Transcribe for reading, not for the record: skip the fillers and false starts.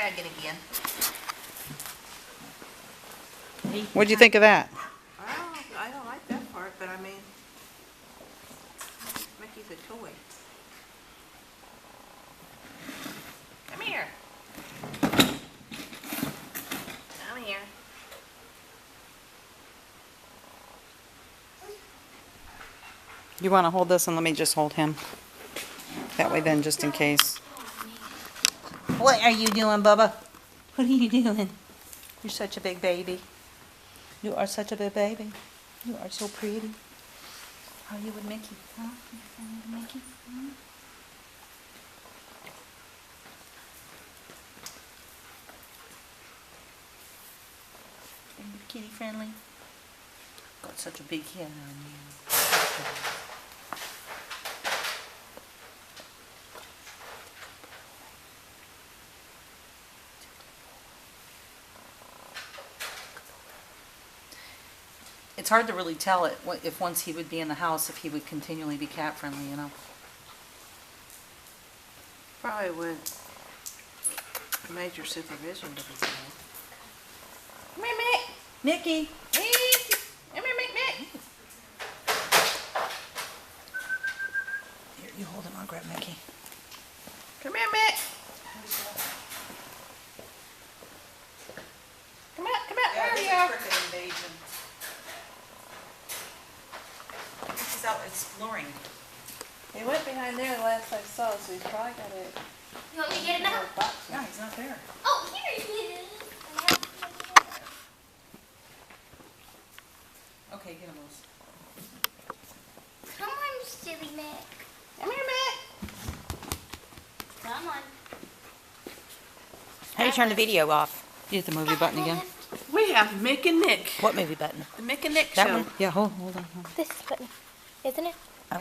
dragging again. What'd you think of that? I don't like that part, but I mean, Mickey's a toy. Come here. Come here. You want to hold this and let me just hold him? That way then, just in case. What are you doing, Bubba? What are you doing? You're such a big baby. You are such a big baby. You are so pretty. How are you with Mickey? Huh? You friendly with Mickey? Huh? Are you kitty friendly? Got such a big head on you. It's hard to really tell it if once he would be in the house, if he would continually be cat friendly, you know. Probably with major supervision to be done. Come here, Mick. Mickey. Mickey. Come here, Mick. Here, you hold him. I'll grab Mickey. Come here, Mick. Come out, where are you? He's out exploring. He went behind there the last I saw, so he's probably got a You want me to get it now? box. No, he's not there. Oh, here he is. Okay, get him loose. Come on, silly Mick. Come here, Mick. Come on. How do you turn the video off? You hit the movie button again. We have Mick and Nick. What movie button? The Mick and Nick That show. one? Yeah, hold on. This button, isn't it? Oh.